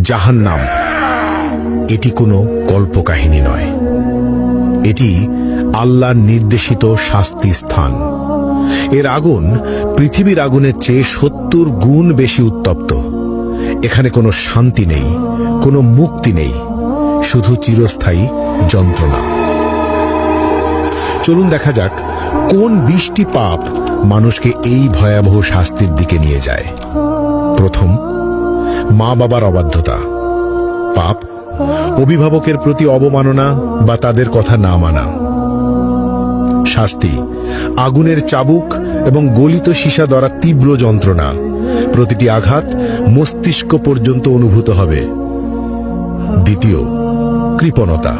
জাহান্নাম এটি কোনো কল্পকাহিনী নয়, এটি আল্লাহর নির্দেশিত শাস্তি স্থান। এর আগুন পৃথিবীর আগুনের চেয়ে ৭০ গুণ বেশি উত্তপ্ত। এখানে কোনো শান্তি নেই, কোনো মুক্তি নেই, শুধু চিরস্থায়ী যন্ত্রণা। চলুন দেখা যাক কোন ২০টি পাপ মানুষকে এই ভয়াবহ শাস্তির দিকে নিয়ে যায়। প্রথম, মা বাবার অবাধ্যতা। পাপ অভিভাবকের প্রতি অবমাননা বা তাদের কথা না মানা। শাস্তি আগুনের চাবুক এবং গলিত সীসা দ্বারা তীব্র যন্ত্রণা, প্রতিটি আঘাত মস্তিষ্ক পর্যন্ত অনুভূত হবে। দ্বিতীয়, কৃপণতা।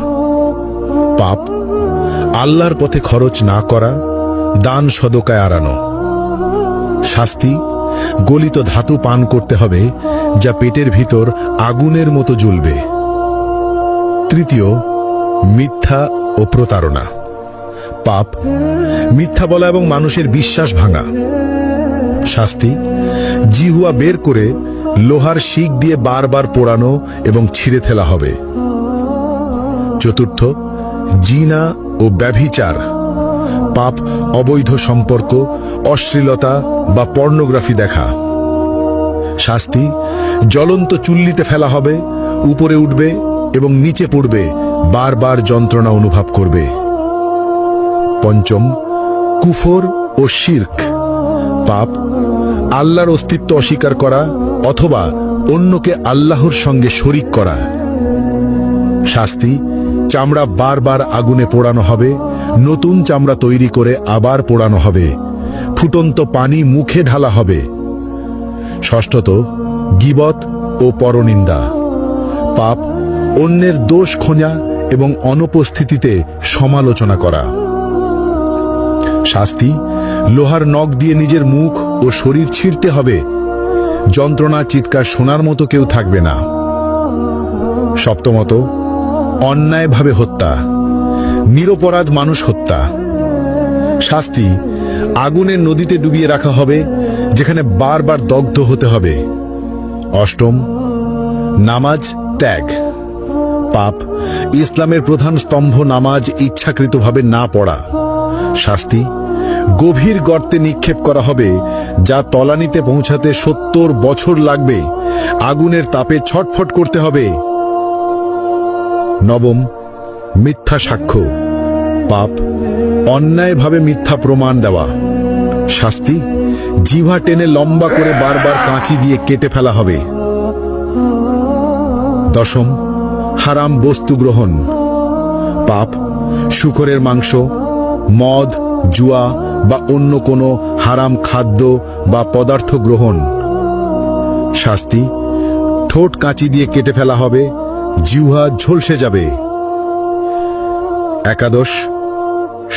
পাপ আল্লাহর পথে খরচ না করা, দান সদকায় এড়ানো। শাস্তি গলিত ধাতু পান করতে হবে, যা পেটের ভিতর আগুনের মতো জ্বলবে। তৃতীয়, মিথ্যা ও প্রতারণা। পাপ মিথ্যা বলা এবং মানুষের বিশ্বাস ভাঙা। শাস্তি জিহ্বা বের করে লোহার শিক দিয়ে বারবার পোড়ানো এবং ছিঁড়ে ফেলা হবে। চতুর্থ, জিনা ও ব্যভিচার। পাপ অবৈধ সম্পর্ক, অশ্লীলতা বা পর্নোগ্রাফি দেখা। শাস্তি জ্বলন্ত চুল্লিতে ফেলা হবে, উপরে উঠবে এবং নিচে পড়বে, বারবার যন্ত্রণা অনুভব করবে। পঞ্চম, কুফর ও শিরক। পাপ আল্লাহর অস্তিত্ব অস্বীকার করা অথবা অন্যকে আল্লাহর সঙ্গে শরিক করা। শাস্তি চামড়া বারবার আগুনে পোড়ানো হবে, নতুন চামড়া তৈরি করে আবার পোড়ানো হবে, ফুটন্ত পানি মুখে ঢালা হবে। ষষ্ঠত, গীবত ও পরনিন্দা। পাপ অন্যের দোষ খোঁজা এবং অনুপস্থিতিতে সমালোচনা করা। শাস্তি লোহার নখ দিয়ে নিজের মুখ ও শরীর ছিঁড়তে হবে, যন্ত্রণা চিৎকার শোনার মতো কেউ থাকবে না। সপ্তমত, অন্যায়ভাবে হত্যা, নিরপরাধ মানুষ হত্যা। শাস্তি আগুনের নদীতে ডুবিয়ে রাখা হবে, যেখানে বারবার দগ্ধ হতে হবে। অষ্টম, নামাজ ত্যাগ। পাপ ইসলামের প্রধান স্তম্ভ নামাজ ইচ্ছাকৃতভাবে না পড়া। শাস্তি গভীর গর্তে নিক্ষেপ করা হবে, যা তলানিতে পৌঁছাতে ৭০ বছর লাগবে, আগুনের তাপে ছটফট করতে হবে। নবম, মিথ্যা সাক্ষ্য। পাপ অন্যায়ভাবে মিথ্যা প্রমাণ দেওয়া। শাস্তি জিহ্বা টেনে লম্বা করে বারবার কাঁচি দিয়ে কেটে ফেলা হবে। দশম, হারাম বস্তু গ্রহণ। পাপ শূকরের মাংস, মদ, জুয়া বা অন্য কোনো হারাম খাদ্য বা পদার্থ গ্রহণ। শাস্তি ঠোঁট কাঁচি দিয়ে কেটে ফেলা হবে, জিহ্বা ঝলসে যাবে। একাদশ,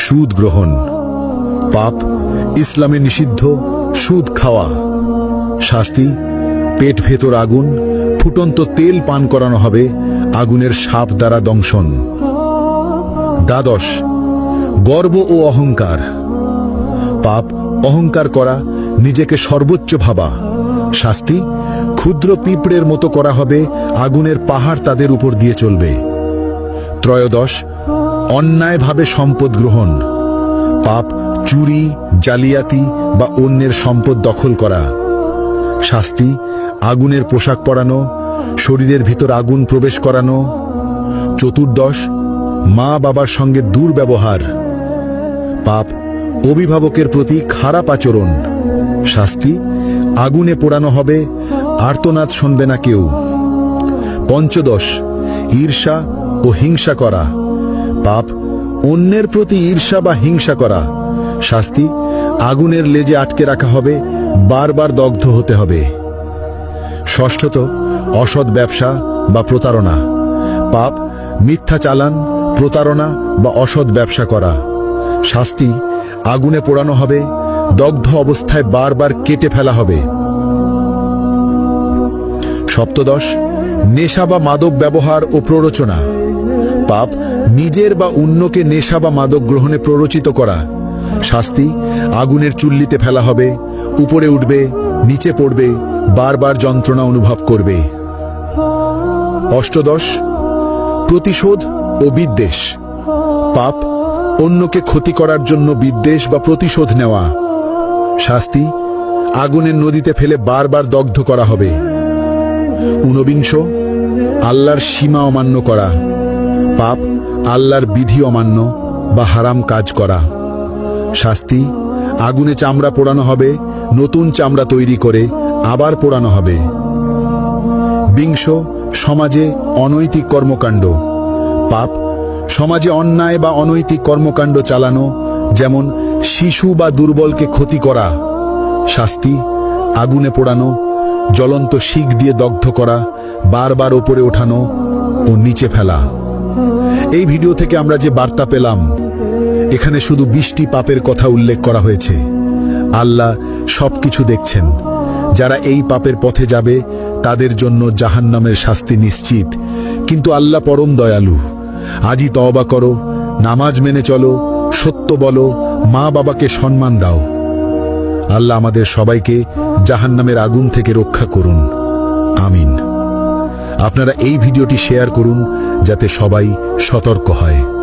সুদ গ্রহণ। পাপ ইসলামে নিষিদ্ধ সুদ খাওয়া। শাস্তি পেট ভেতর আগুন, ফুটন্ত তেল পান করানো হবে, আগুনের সাপ দ্বারা দংশন। দ্বাদশ, গর্ব ও অহংকার। পাপ অহংকার করা, নিজেকে সর্বোচ্চ ভাবা। শাস্তি ক্ষুদ্র পিঁপড়ের মতো করা হবে, আগুনের পাহাড় তাদের উপর দিয়ে চলবে। ত্রয়োদশ, অন্যায়ভাবে সম্পদ গ্রহণ। পাপ চুরি, জালিয়াতি বা অন্যের সম্পদ দখল করা। শাস্তি আগুনের পোশাক পরানো, শরীরের ভিতর আগুন প্রবেশ করানো। চতুর্দশ, মা বাবার সঙ্গে দুর্ব্যবহার। পাপ অভিভাবকের প্রতি খারাপ আচরণ। শাস্তি আগুনে পোড়ানো হবে, আর্তনাদ শুনবে না কেউ। পঞ্চদশ, ঈর্ষা ও হিংসা করা। পাপ অন্যের প্রতি ঈর্ষা বা হিংসা করা। শাস্তি আগুনের লেজে আটকে রাখা হবে, বারবার দগ্ধ হতে হবে। ষষ্ঠত, অসৎ ব্যবসা বা প্রতারণা। পাপ মিথ্যা চালান, প্রতারণা বা অসৎ ব্যবসা করা। শাস্তি আগুনে পোড়ানো হবে, দগ্ধ অবস্থায় বারবার কেটে ফেলা হবে। সপ্তদশ, নেশা বা মাদক ব্যবহার ও প্ররোচনা। পাপ নিজের বা অন্যকে নেশা বা মাদক গ্রহণে প্ররোচিত করা। শাস্তি আগুনের চুল্লিতে ফেলা হবে, উপরে উঠবে, নিচে পড়বে, বারবার যন্ত্রণা অনুভব করবে। অষ্টদশ প্রতিশোধ ও বিদ্বেষ। পাপ অন্যকে ক্ষতি করার জন্য বিদ্বেষ বা প্রতিশোধ নেওয়া। শাস্তি আগুনের নদীতে ফেলে বারবার দগ্ধ করা হবে। ঊনবিংশ আল্লাহর সীমা অমান্য করা। পাপ আল্লাহর বিধি অমান্য বা হারাম কাজ করা। শাস্তি আগুনে চামড়া পোড়ানো হবে, নতুন চামড়া তৈরি করে আবার পোড়ানো হবে। বিংশ সমাজে অনৈতিক কর্মকাণ্ড। পাপ সমাজে অন্যায় বা অনৈতিক কর্মকাণ্ড চালানো, যেমন শিশু বা দুর্বলকে ক্ষতি করা। শাস্তি আগুনে পোড়ানো, জ্বলন্ত শিক দিয়ে দগ্ধ করা, বারবার ওপরে ওঠানো ও নিচে ফেলা। এই ভিডিও থেকে আমরা যে বার্তা পেলাম, এখানে শুধু 20টি পাপের কথা উল্লেখ করা হয়েছে। আল্লাহ সবকিছু দেখছেন। যারা এই পাপের পথে যাবে তাদের জন্য জাহান্নামের শাস্তি নিশ্চিত। কিন্তু আল্লাহ পরম দয়ালু। আজই তওবা করো, নামাজ মেনে চলো, সত্য বলো, মা বাবাকে সম্মান দাও। আল্লাহ আমাদের সবাইকে জাহান্নামের আগুন থেকে রক্ষা করুন। আমিন। আপনারা এই ভিডিওটি শেয়ার করুন যাতে সবাই সতর্ক হয়।